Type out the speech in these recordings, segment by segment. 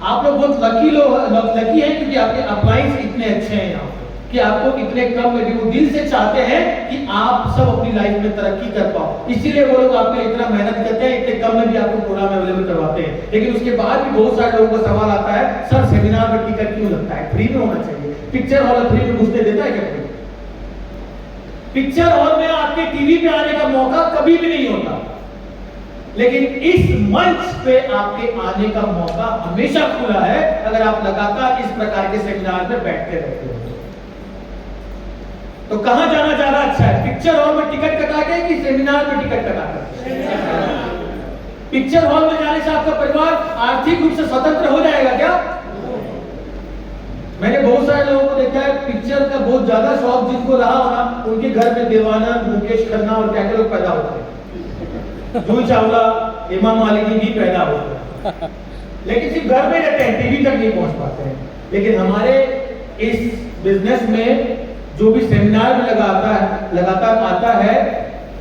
आप लोग बहुत लकी हैं क्योंकि आपके अप्लायंस इतने अच्छे हैं यहाँ पे कि आपको इतने कम में भी वो दिल से चाहते हैं कि आप सब अपनी लाइफ में तरक्की कर पाओ। इसीलिए वो लोग आपके इतना मेहनत करते हैं, इतने कम में भी आपको प्रोग्राम अवेलेबल करवाते हैं। लेकिन उसके बाद भी बहुत सारे लोगों का सवाल आता है, सर सेमिनार में टिकट क्यों लगता है? फ्री में होना चाहिए। पिक्चर हॉल फ्री में घुसने देता है क्या? पिक्चर हॉल में आपके टीवी पे आने का मौका कभी भी नहीं होता, लेकिन इस मंच पे आपके आने का मौका हमेशा खुला है अगर आप लगातार इस प्रकार के सेमिनार में बैठते रहते हो। तो कहां जाना ज्यादा अच्छा है, पिक्चर हॉल में टिकट कटा के कि सेमिनार में टिकट कटा कर? पिक्चर हॉल में जाने से आपका परिवार आर्थिक रूप से स्वतंत्र हो जाएगा क्या? मैंने बहुत सारे लोगों को देखा है, पिक्चर का बहुत ज्यादा शौक जिनको रहा होना, उनके घर में देवानंद, मुकेश खन्ना और क्या क्या लोग पैदा होते हैं, जूही चावला, हेमा मालिनी भी पैदा होते हैं, लेकिन सिर्फ घर में रहते हैं, टीवी तक नहीं पहुंच पाते हैं। लेकिन हमारे इस बिजनेस में जो भी सेमिनार में लगातार आता है,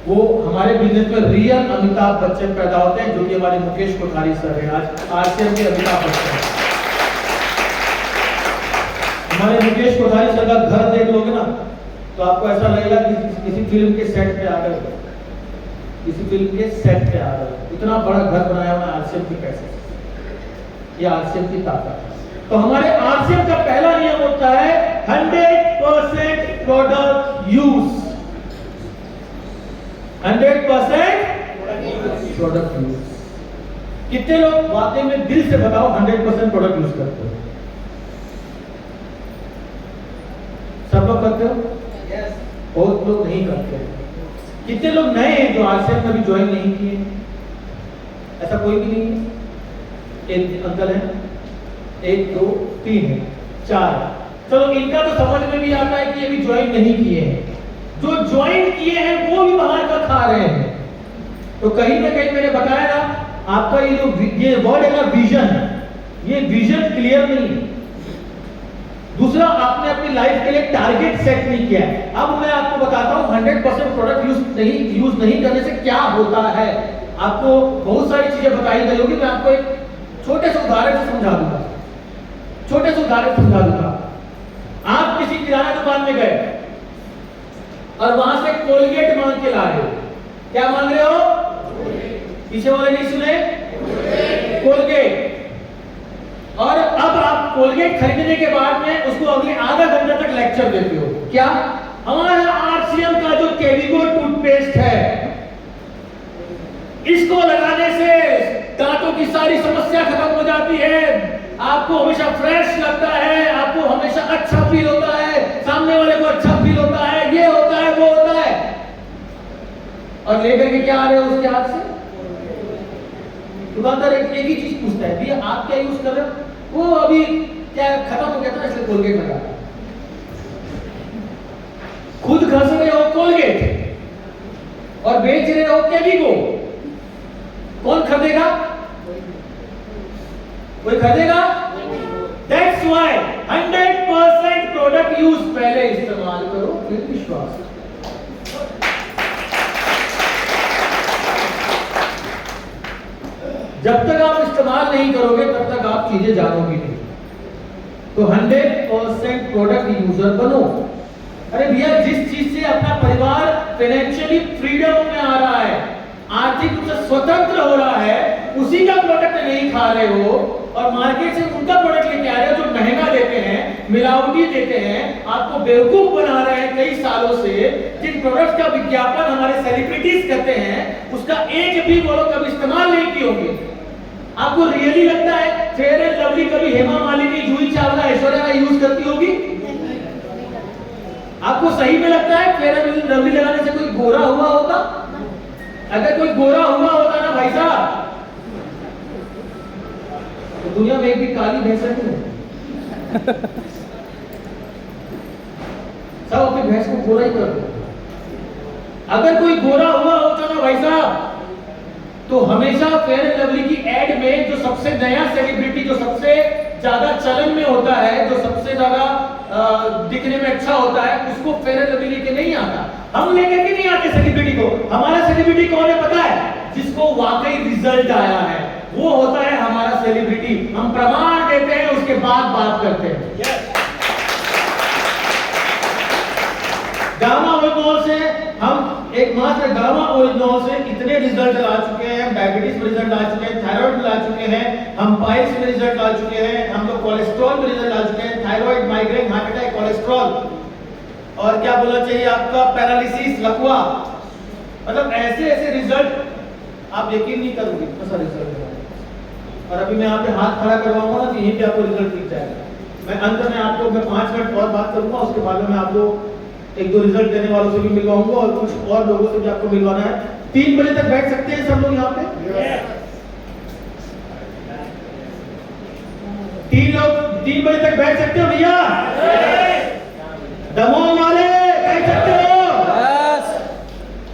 वो हमारे बिजनेस में रियल अमिताभ बच्चन पैदा होते हैं, जो कि हमारे मुकेश कोठारी सर हैं। आज आरसीएम के अमिताभ बच्चन। हमारे मुकेश कोठारी सर का घर देख लोगे ना तो आपको ऐसा लगेगा कि किसी फिल्म के सेट पे आ गए, किसी फिल्म के सेट पे आ गए। इतना बड़ा घर बनाया हुआ आरसीएम की पैसे से, ये आरसीएम की ताकत है। तो हमारे आरसीएम का पहला नियम होता है 100% प्रोडक्ट यूज। 100% product use. कितने लोग वाकई में दिल से बताओ 100% प्रोडक्ट यूज करते हो? सब लोग करते हो? yes. बहुत लोग नहीं करते। कितने लोग नए हैं जो आरसीएम में भी ज्वाइन नहीं किए? ऐसा कोई भी नहीं है? एक अंकल है, 1 2 3 है, 4। चलो इनका तो समझ में भी आता है कि ये भी ज्वाइन नहीं किए हैं। जो ज्वाइन किए हैं वो भी बाहर का खा रहे हैं। तो कहीं ना कहीं मैंने बताया ना, आपका ये वर्ड है ना विजन, ये विजन क्लियर नहीं है। दूसरा, आपने अपनी लाइफ के लिए टारगेट सेट नहीं किया है। अब मैं आपको बताता हूं 100% प्रोडक्ट यूज नहीं करने से क्या होता है। आपको बहुत सारी चीजें बताई गई होगी, मैं आपको एक छोटे से उदाहरण से समझा दूंगा। आप किसी किराना दुकान में गए और वहां से कोलगेट मांग के ला रहे हो। क्या मांग रहे हो? पीछे वाले नहीं सुने? कोलगेट। और अब आप कोलगेट खरीदने के बाद में उसको अगले आधा घंटा तक लेक्चर देते हो। क्या? हमारा आरसीएम का जो केविको टूथपेस्ट है, इसको लगाने से दांतों की सारी समस्या खत्म हो जाती है, आपको हमेशा फ्रेश लगता है, आपको हमेशा अच्छा फील होता है, सामने वाले को अच्छा फील होता है, ये होता है, वो होता है। और लेकर के क्या आ रहे हो उसके हाथ से? दुकानदार एक ही चीज पूछता है, भैया आप क्या यूज कर रहे हो? वो अभी क्या खत्म हो गया था इसलिए कोलगेट लगा। खुद घस रहे हो कोलगेट और बेच रहे हो केविको। कौन खरीदेगा? कोई खरीदेगा? That's why 100% प्रोडक्ट यूज पहले इस्तेमाल करो, फिर विश्वास। जब तक आप इस्तेमाल नहीं करोगे तब तक आप चीजें जानोगे नहीं। तो 100% प्रोडक्ट यूजर बनो। अरे भैया, जिस चीज से अपना परिवार फाइनेंशियली फ्रीडम में आ रहा है, आर्थिक रूप से स्वतंत्र हो रहा है, उसी का प्रोडक्ट नहीं खा रहे हो और मार्केट से उनका प्रोडक्ट लेके आ रहे हो जो महंगा देते हैं, मिलावटी देते हैं, आपको बेवकूफ बना रहे हैं कई सालों से। जिन प्रोडक्ट्स का विज्ञापन हमारे सेलिब्रिटीज करते हैं, उसका एक भी वो लोग कभी इस्तेमाल नहीं किए होंगे। आपको रियली लगता है फेयर एंड लवली कभी हेमा मालिनी, जूही चावला, ऐश्वर्या राय यूज करती होगी? आपको सही में लगता है फेयर एंड लवली लगाने से कोई गोरा हुआ होता? अगर कोई गोरा हुआ होता ना भाई साहब, तो दुनिया में एक भी काली भैंस नहीं है। सब अपनी भैंस को गोरा ही कर दो। अगर कोई गोरा हुआ होता ना भाई साहब, तो हमेशा फेयर एंड लवली की एड में जो सबसे नया सेलिब्रिटी, जो सबसे ज्यादा चलन में होता है, जो सबसे ज्यादा दिखने में अच्छा होता है, उसको फेयर एंड लवली लेके नहीं आता। हम लेकर के नहीं आते सेलिब्रिटी को। हमारा सेलिब्रिटी कौन है पता है? जिसको वाकई रिजल्ट आया है, वो होता है हमारा सेलिब्रिटी। हम प्रमाण दे उसके बाद बात करते हैं। गामा ओरिजिनॉल से हम एकमात्र गामा ओरिजिनॉल से इतने रिजल्ट ला चुके हैं, डायबिटीज में रिजल्ट ला चुके हैं, थायराइड में ला चुके हैं, हम पाइल्स में रिजल्ट ला चुके हैं, हम लोग कोलेस्ट्रॉल में रिजल्ट ला चुके हैं, thyroid, migraine, heart attack, cholesterol, और क्या बोलना चाहिए आपका पैरालिसिस, लकवा, मतलब ऐसे ऐसे रिजल्ट आप यकीन नहीं करोगे कितना रिजल्ट है। और अभी मैं यहाँ पे हाथ खड़ा करवाऊंगा ना तो यहीं पे आपको रिजल्ट दिख जाएगा। मैं अंत में आपको 5 मिनट और बात करूंगा, उसके बाद में मैं आपको 1-2 रिजल्ट देने वालों से भी मिलवाऊंगा और कुछ और लोगों से भी आपको मिलवाना है। 3 बजे तक बैठ सकते हैं सब लोग यहाँ पे? 3 बजे तक बैठ सकते हो भैया? दमोह वाले बैठ सकते हो?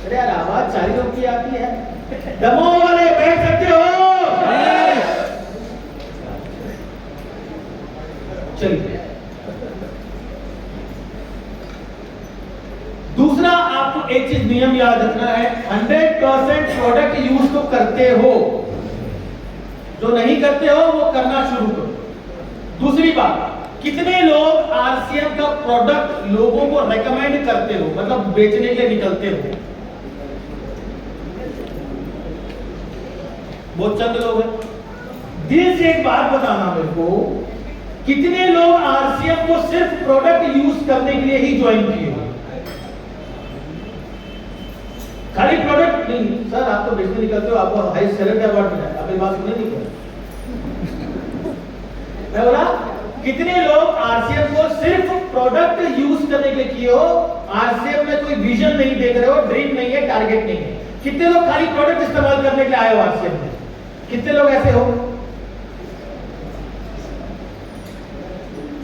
अरे यार आवाज 4 लोग की आती है। दमोह वाले बैठ सकते हो? चलिए, दूसरा आपको एक चीज नियम याद रखना है, 100% प्रोडक्ट यूज तो करते हो, जो नहीं करते हो वो करना शुरू करो। दूसरी बात, कितने लोग आरसीएम का प्रोडक्ट लोगों को रेकमेंड करते हो, मतलब बेचने के लिए निकलते हो? बहुत चंद लोग हैं। दिल से एक बात बताना मेरे को, कितने लोग आरसीएम को सिर्फ प्रोडक्ट यूज करने के लिए ही ज्वाइन किए हो? खाली प्रोडक्ट नहीं सर, आप तो बेचने निकलते हो, आपको हाई सैलरी अवार्ड मिला है, आप ये बात सुने नहीं क्या? मैं बोला कितने लोग आरसीएम को सिर्फ प्रोडक्ट यूज करने के लिए किए हो, आरसीएम में कोई विजन नहीं देख रहे हो, ड्रीम नहीं है, टारगेट नहीं है। कितने लोग खाली प्रोडक्ट इस्तेमाल करने के लिए आए हो आरसीएम में? कितने लोग ऐसे हो?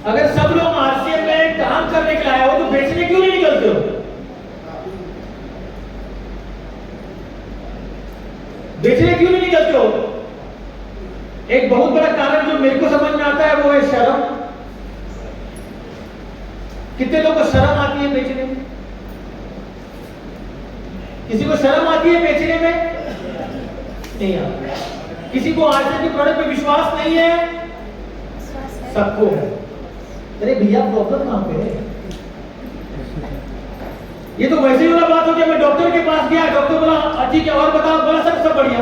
अगर सब लोग आरसीएम में काम करने के लिए आए हो तो बेचने क्यों नहीं निकलते हो? बेचने क्यों नहीं निकलते हो? एक बहुत बड़ा कारण जो मेरे को समझ में आता है वो है शर्म। कितने लोगों को शर्म आती है बेचने में? किसी को शर्म आती है बेचने में? नहीं आती। किसी को आरसीएम के प्रोडक्ट पे विश्वास नहीं है? सबको है। अरे भैया प्रॉब्लम कहां पे है? ये तो वैसे ही वाला बात हो गया, मैं डॉक्टर के पास गया, डॉक्टर बोला ठीक है और बताओ, बोला सर सब बढ़िया।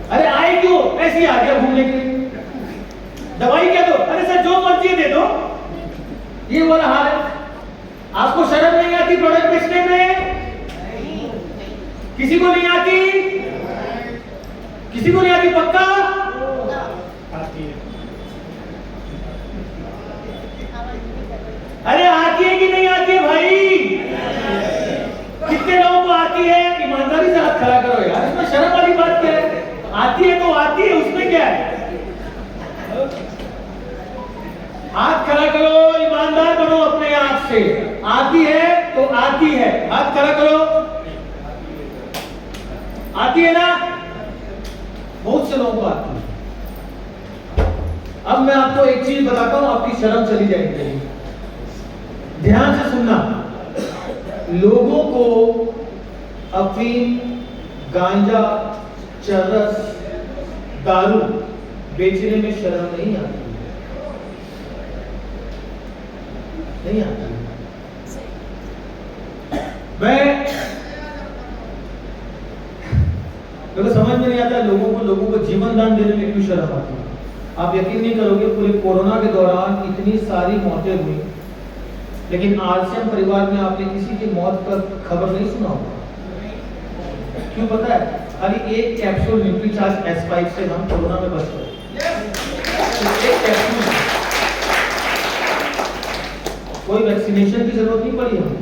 अरे आए क्यों? ऐसे ही आ गया घूमने के लिए। दवाई क्या दो? अरे सर जो मर्जी दे दो। ये वाला हाल है। आपको शर्म नहीं आती प्रोडक्ट बेचने में? किसी को नहीं आती? किसी को नहीं आती? पक्का आती है। अरे आती है कि नहीं आती है भाई? कितने लोगों को आती है? ईमानदारी से हाथ खड़ा करो यार, इसमें शर्म वाली बात क्या है? आती है तो आती है, उसमें क्या है? हाथ खड़ा करो, ईमानदार बनो अपने आप से। आती है तो आती है, हाथ खड़ा करो। आती है ना? बहुत से लोगों को आती है। अब मैं आपको एक चीज बताता हूं, आपकी शर्म चली जाएगी। ध्यान से सुनना, लोगों को अफीम, गांजा, चरस, दारू बेचने में शर्म नहीं आती, नहीं आती। मेरे समझ में नहीं आता लोगों को जीवन दान देने में क्यों शर्म आती है। आप यकीन नहीं करोगे, पूरे कोरोना के दौरान इतनी सारी मौतें हुई, लेकिन आरसीएम परिवार में आपने किसी की मौत का खबर नहीं सुना होगा। क्यों पता है? खाली एक कैप्सूल न्यूट्रीचार्ज S5 से हम कोरोना में बच गए। एक कैप्सूल, कोई वैक्सीनेशन की जरूरत नहीं पड़ी हमें।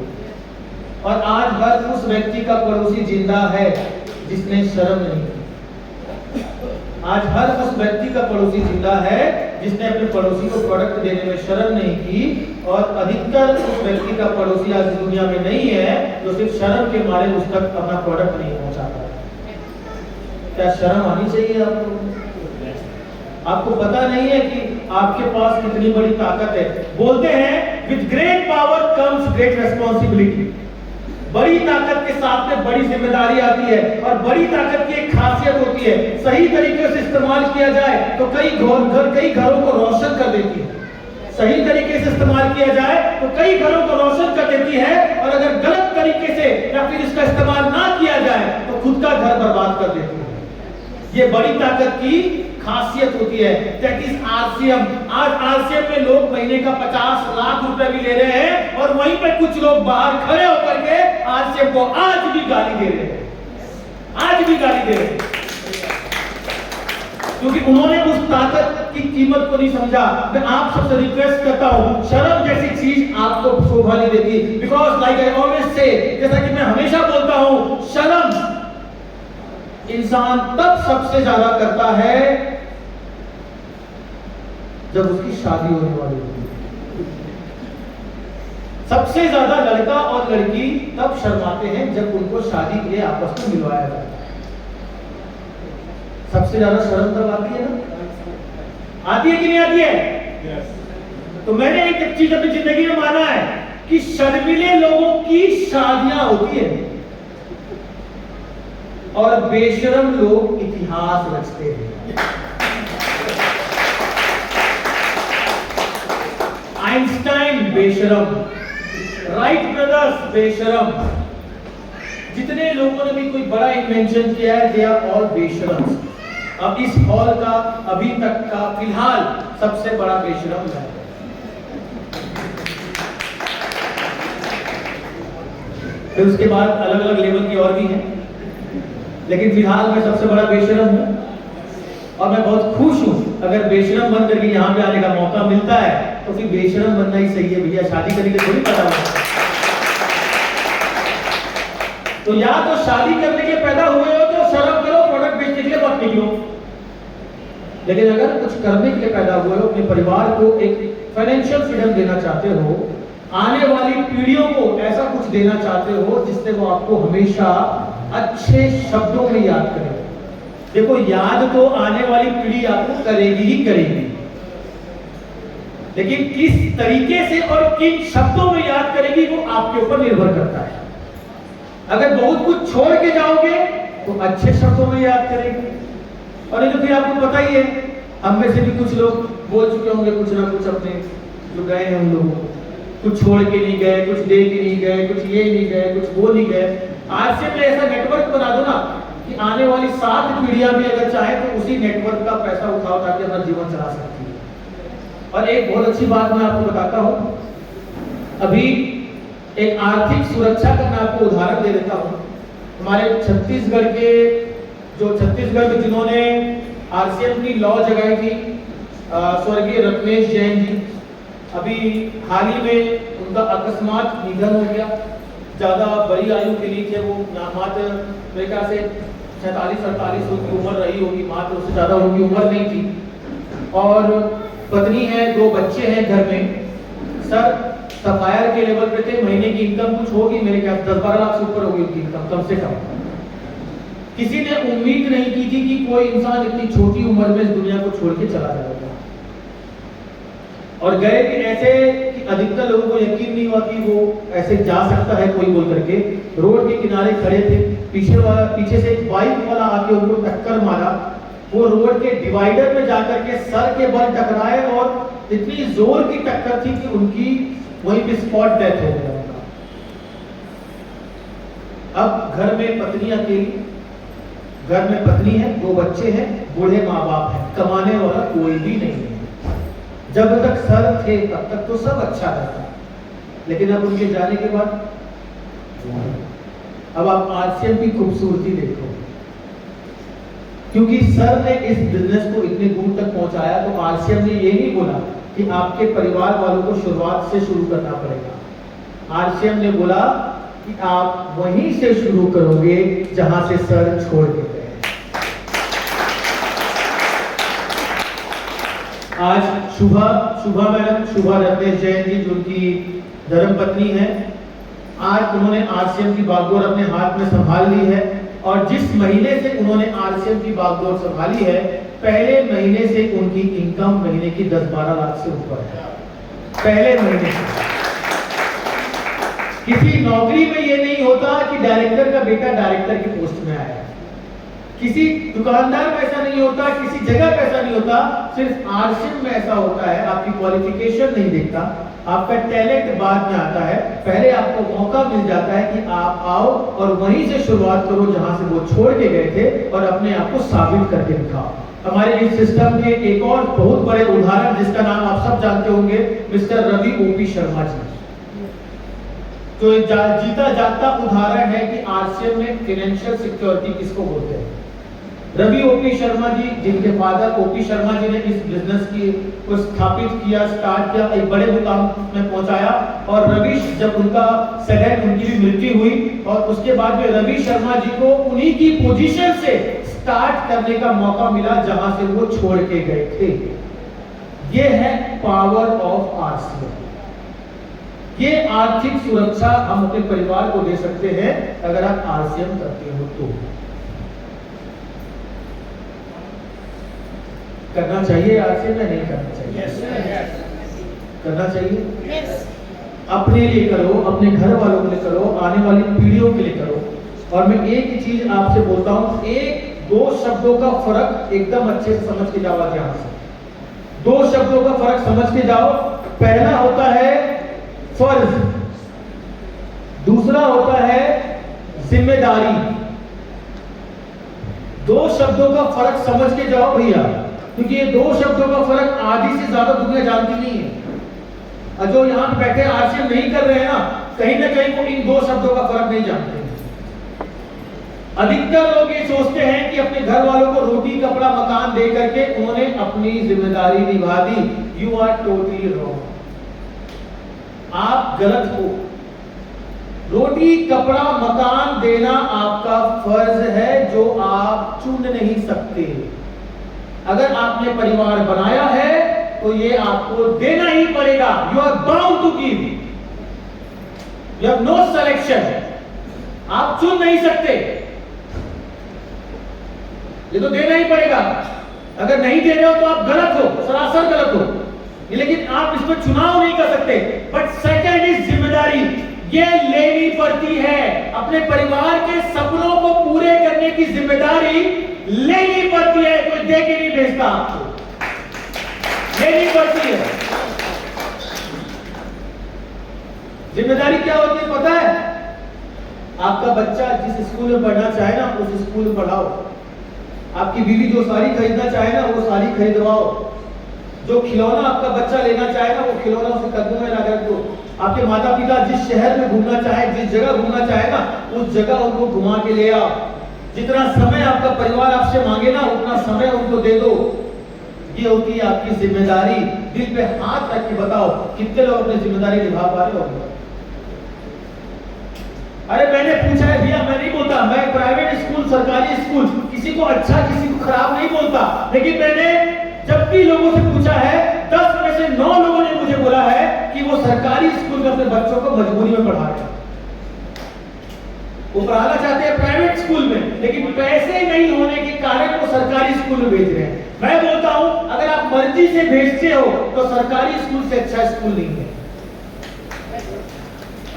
और आज हर उस व्यक्ति का पड़ोसी जिंदा है जिसने शर्म नहीं की। आज हर उस व्यक्ति का पड़ोसी जिंदा है जिसने अपने पड़ोसी को प्रोडक्ट देने में शर्म नहीं की, और अधिकतर उस व्यक्ति का पड़ोसी आज दुनिया में नहीं है जो सिर्फ शर्म के मारे उस तक अपना प्रोडक्ट नहीं पहुंचाता। क्या शर्म आनी चाहिए आपको? आपको पता नहीं है कि आपके पास कितनी बड़ी ताकत है। बोलते हैं with great power comes great responsibility. बड़ी ताकत के साथ में बड़ी जिम्मेदारी आती है, और बड़ी ताकत की एक खासियत होती है, सही तरीके से इस्तेमाल किया जाए तो कई घरों को रोशन कर देती है। सही तरीके से इस्तेमाल किया जाए तो कई घरों को रोशन कर देती है, और अगर गलत तरीके से या फिर इसका इस्तेमाल ना किया जाए तो खुद का घर बर्बाद कर देती है। ये बड़ी ताकत की खासियत होती है। That is RCM. आज आरसीएम में लोग महीने का 50 लाख रुपए भी ले रहे हैं, और वहीं पे कुछ लोग बाहर खड़े होकर के आरसीएम को आज भी गाली दे रहे हैं, आज भी गाली दे रहे हैं, क्योंकि उन्होंने उस ताकत की कीमत को नहीं समझा। मैं आप सबसे रिक्वेस्ट करता हूं, शर्म जैसी चीज आपको शोभा नहीं देती। Because like I always say, जैसा कि मैं हमेशा बोलता हूं, शर्म इंसान तब सबसे ज्यादा करता है जब उसकी शादी होने वाली होती है। सबसे ज्यादा लड़का और लड़की तब शर्माते हैं जब उनको शादी के लिए आपस में मिलवाया जाता है। सबसे ज्यादा शर्म तब आती है ना, आती है कि नहीं आती है? तो मैंने एक चीज अपनी जिंदगी में माना है कि शर्मीले लोगों की शादियां होती है और बेशरम लोग इतिहास रचते हैं। आइंस्टाइन बेशरम, राइट ब्रदर्स बेशरम, जितने लोगों ने भी कोई बड़ा इन्वेंशन किया है, दे आर ऑल बेशरम। अब इस हॉल का अभी तक का फिलहाल सबसे बड़ा बेशरम है। फिर उसके बाद अलग अलग लेवल की और भी हैं, लेकिन फिलहाल मैं सबसे बड़ा बेशरम हूं, और मैं बहुत खुश हूं। अगर बेशरम बन करके यहाँ पे आने का मौका मिलता है तो फिर बेशरम बनना ही सही है भैया, शादी करने के थोड़ी पता होगा। तो या तो शादी करने के पैदा हुए हो तो शर्म करो, प्रोडक्ट बेचने के लिए मत निकलो। लेकिन अगर कुछ करने के लिए पैदा हुए हो, अपने परिवार को एक फाइनेंशियल फ्रीडम देना चाहते हो, आने वाली पीढ़ियों को ऐसा कुछ देना चाहते हो जिससे वो आपको हमेशा अच्छे शब्दों में याद करें। देखो, याद तो आने वाली पीढ़ी आपको करेगी ही करेगी, लेकिन किस तरीके से और किन शब्दों में याद करेगी वो आपके ऊपर निर्भर करता है। अगर बहुत कुछ छोड़ के जाओगे तो अच्छे शब्दों में याद करेंगे, और ये तो फिर आपको पता ही है, हम में से भी कुछ लोग बोल चुके होंगे कुछ ना कुछ अपने जो गए हैं उन लोगों को, कुछ छोड़ के नहीं गए, कुछ दे के नहीं गए, कुछ ये नहीं गए, कुछ वो नहीं गए। आज से मैं ऐसा नेटवर्क बना दो ना कि आने वाली 7 पीढ़ियां भी अगर चाहे तो उसी नेटवर्क का पैसा उठा के अपना जीवन चला सकती है। और एक बहुत अच्छी बात मैं आपको बताता हूं, अभी एक आर्थिक सुरक्षा का मैं आपको उदाहरण दे देता हूं। हमारे छत्तीसगढ़ में जिन्होंने आरसीएम की लॉ जगाई थी, स्वर्गीय रत्नेश जैन जी, अभी हाल ही में उनका अकस्मात निधन हो गया। ज्यादा बड़ी आयु के लिए थे वो, मात्र मेरे ख्याल से 47-48 उनकी उम्र रही होगी, मात्र उससे ज्यादा उनकी उम्र नहीं थी। और पत्नी है, 2 बच्चे हैं घर में। सर सफायर के लेवल पे थे, महीने की इनकम कुछ होगी मेरे ख्याल 10-12 लाख से ऊपर होगी उनकी इनकम कम से कम। किसी ने उम्मीद नहीं की थी कि कोई इंसान इतनी छोटी उम्र में इस दुनिया को छोड़ के चला जाएगा, और गए भी ऐसे कि अधिकतर लोगों को यकीन नहीं हुआ कि वो ऐसे जा सकता है कोई बोल करके। रोड के किनारे खड़े थे, पीछे से एक बाइक वाला आके उनको टक्कर मारा। वो रोड के डिवाइडर में जाकर के सर के बल टकराए, और इतनी जोर की टक्कर थी कि उनकी वहीं पे स्पॉट डेथ हो गया उनका। अब घर में पत्नी अकेली, घर में पत्नी है, 2 बच्चे हैं, बूढ़े माँ बाप हैं, कमाने वाला कोई भी नहीं है। जब तक सर थे तब तक तो सब अच्छा रहता, लेकिन अब उनके जाने के बाद अब आप आरसीएम की खूबसूरती देखो, क्योंकि सर ने इस बिजनेस को इतने दूर तक पहुंचाया, तो आरसीएम ने ये नहीं बोला कि आपके परिवार वालों को शुरुआत से शुरू करना पड़ेगा। आरसीएम ने बोला कि आप वहीं से शुरू करोगे जहां से सर छोड़ के गए। आज शुभा मैडम, शुभा रत्नेश जैन जी, जो उनकी धर्मपत्नी है, आज उन्होंने आरसीएम की बागडोर अपने हाथ में संभाल ली है। और जिस महीने से उन्होंने आरसीएम की बागडोर संभाली है, पहले महीने से उनकी इनकम महीने की 10-12 लाख से ऊपर है, पहले महीने से। किसी नौकरी में ये नहीं होता कि डायरेक्टर का बेटा डायरेक्टर की पोस्ट में आया, किसी दुकानदार में ऐसा नहीं होता, किसी जगह पे ऐसा नहीं होता, सिर्फ आरसीएम में ऐसा होता है। आपकी क्वालिफिकेशन नहीं देखता, आपका टैलेंट बाद में आता है, पहले आपको मौका मिल जाता है कि आप आओ और वहीं से शुरुआत करो जहां से वो छोड़ के गए थे और अपने आप को साबित करके दिखाओ। हमारे इस सिस्टम के एक और बहुत बड़े उदाहरण जिसका नाम आप सब जानते होंगे, मिस्टर रवि ओपी शर्मा जी, जो एक जीता जागता उदाहरण है कि आरसीएम में फाइनेंशियल सिक्योरिटी किसको बोलते हैं। रवि ओपी शर्मा जी, जिनके फादर ओपी शर्मा जी ने इस बिजनेस की को स्थापित किया, स्टार्ट किया, एक बड़े मुकाम में पहुंचाया। और रवि, जब उनका सडन उनकी भी मृत्यु हुई और उसके बाद में रवि शर्मा जी को उन्हीं की पोजीशन से स्टार्ट करने का मौका मिला जहां से वो छोड़ के गए थे। ये है पावर ऑफ आरसीएम। ये आर्थिक सुरक्षा हम अपने परिवार को दे सकते हैं अगर आप आरसीएम करते हो तो। करना चाहिए आरसीएम या नहीं करना चाहिए? करना चाहिए। अपने लिए करो, अपने घर वालों के लिए करो, आने वाली पीढ़ियों के लिए करो। और मैं एक ही चीज आपसे बोलता हूं, एक दो शब्दों का फर्क एकदम अच्छे से समझ के जाओ। ध्यान से दो शब्दों का फर्क समझ के जाओ। पहला होता है फर्ज, दूसरा होता है जिम्मेदारी। दो शब्दों का फर्क समझ के जाओ भैया, क्योंकि ये दो शब्दों का फर्क आधी से ज्यादा दुनिया जानती नहीं है। और जो यहां पे बैठे आरसीएम नहीं कर रहे हैं ना कहीं वो इन दो शब्दों का फर्क नहीं जानते। अधिकतर लोग ये सोचते हैं कि अपने घर वालों को रोटी कपड़ा मकान दे करके उन्होंने अपनी जिम्मेदारी निभा दी। यू आर टोटली रॉन्ग, आप गलत हो। रोटी कपड़ा मकान देना आपका फर्ज है जो आप चुन नहीं सकते। अगर आपने परिवार बनाया है तो ये आपको देना ही पड़ेगा। You are bound to give, you have no selection, आप चुन नहीं सकते, ये तो देना ही पड़ेगा। अगर नहीं दे रहे हो तो आप गलत हो, सरासर गलत हो, लेकिन आप इसमें चुनाव नहीं कर सकते। बट सेकंड इज जिम्मेदारी, ये लेनी पड़ती है। अपने परिवार के सपनों को पूरे करने की जिम्मेदारी लेनी पड़ती है, कोई दे के नहीं भेजता आपको, लेनी पड़ती है। जिम्मेदारी क्या होती है पता है? आपका बच्चा जिस स्कूल में पढ़ना चाहे ना उस स्कूल में पढ़ाओ। आपकी बीवी जो साड़ी खरीदना चाहे ना वो साड़ी खरीदवाओ। जो खिलौना आपका बच्चा लेना चाहे ना वो खिलौना उसे कदमों में लगा दो। आपके माता पिता जिस शहर में घूमना चाहे, जिस जगह घूमना चाहे ना उस जगह उनको घुमा के ले आओ। जितना समय आपका परिवार आपसे मांगे ना उतना समय उनको दे दो। ये होती है आपकी जिम्मेदारी। दिल पे हाथ रख के बताओ कितने लोग अपनी जिम्मेदारी निभा पा रहे हो? अरे मैंने पूछा है भैया, मैं नहीं बोलता, मैं प्राइवेट स्कूल सरकारी स्कूल किसी को अच्छा किसी को खराब नहीं बोलता, लेकिन मैंने जब भी लोगों से पूछा है 10 में से 9 लोगों ने मुझे बोला है कि वो सरकारी स्कूल में अपने बच्चों को मजबूरी में पढ़ा रहे हैं। वो पढ़ाना चाहते हैं प्राइवेट स्कूल में, लेकिन पैसे नहीं होने के कारण वो सरकारी स्कूल में भेज रहे हैं। मैं बोलता हूं अगर आप मर्जी से भेजते हो तो सरकारी स्कूल से अच्छा स्कूल नहीं है।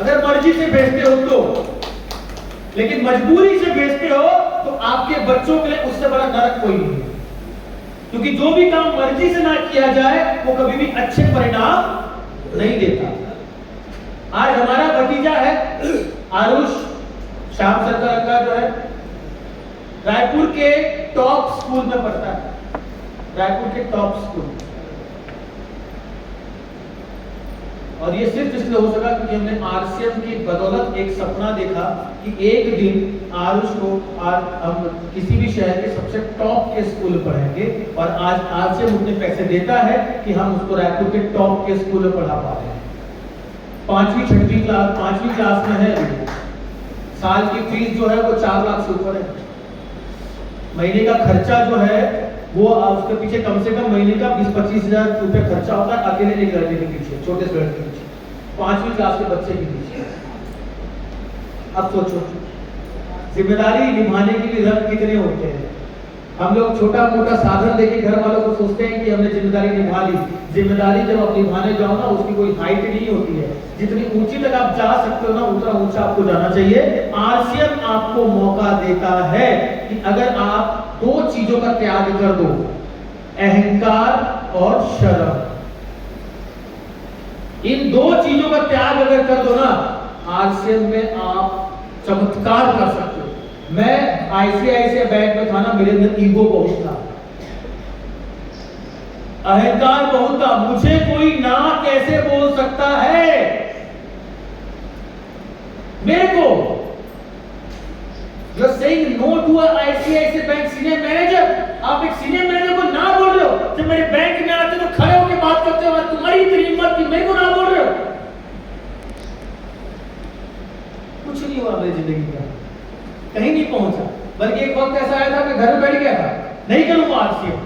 अगर मर्जी से भेजते हो तो, लेकिन मजबूरी से भेजते हो तो आपके बच्चों के लिए उससे बड़ा नरक कोई नहीं है। क्योंकि जो भी काम मर्जी से ना किया जाए वो कभी भी अच्छे परिणाम नहीं देता। आज हमारा भतीजा है आरुष, श्याम सरकार का जो है रायपुर के टॉप स्कूल में पढ़ता है, रायपुर के टॉप स्कूल। और ये सिर्फ इसलिए हो सका क्योंकि हमने आरसीएम की बदौलत एक सपना देखा कि एक दिन आरुष को हम किसी भी शहर के सबसे टॉप के स्कूल में पढ़ाएंगे। और आज आरसीएम उतने पैसे देता है कि हम उसको रायपुर के टॉप के स्कूल में पढ़ा पा रहे हैं। 5वीं क्लास में है। साल की फीस जो है वो 4 लाख से ऊपर है। महीने का खर्चा जो है वो उसके पीछे कम से कम महीने का 20-25 हजार रुपए खर्चा होता है अकेले एक लड़के के पीछे, छोटे से लड़के के पीछे, 5वीं क्लास के बच्चे के पीछे। अब सोचो जिम्मेदारी निभाने के लिए रंग कितने होते हैं। हम लोग छोटा मोटा साधन देके घर वालों को सोचते हैं कि हमने जिम्मेदारी निभा ली। जिम्मेदारी जब आप निभाने जाओ ना, उसकी कोई हाइट नहीं होती है। जितनी ऊंची तक आप जा सकते हो ना, उतना ऊंचा आपको जाना चाहिए। आरसीएम आपको मौका देता है कि अगर आप दो चीजों का त्याग कर दो, अहंकार और शर्म, इन दो चीजों का त्याग अगर कर दो ना, आरसीएम में आप चमत्कार कर सकते हो। मैं आईसीआईसीआई बैंक में था ना, मेरे अंदर ईगो बहुत था, अहंकार बहुत था। मुझे कोई ना कैसे बोल सकता है, मेरे को You're saying no to a ICICI bank senior manager. आप एक सीनियर मैनेजर को ना बोल रहे हो, जब मेरे बैंक में आते तो खड़े होकर बात करते हो, तुम्हारी इतनी हिम्मत कि मेरे को ना बोल रहे हो। कुछ नहीं हुआ मेरी जिंदगी का, कहीं नहीं पहुंचा। बल्कि एक वक्त ऐसा आया था कि घर में बैठ गया था, नहीं करूंगा आरसीएम।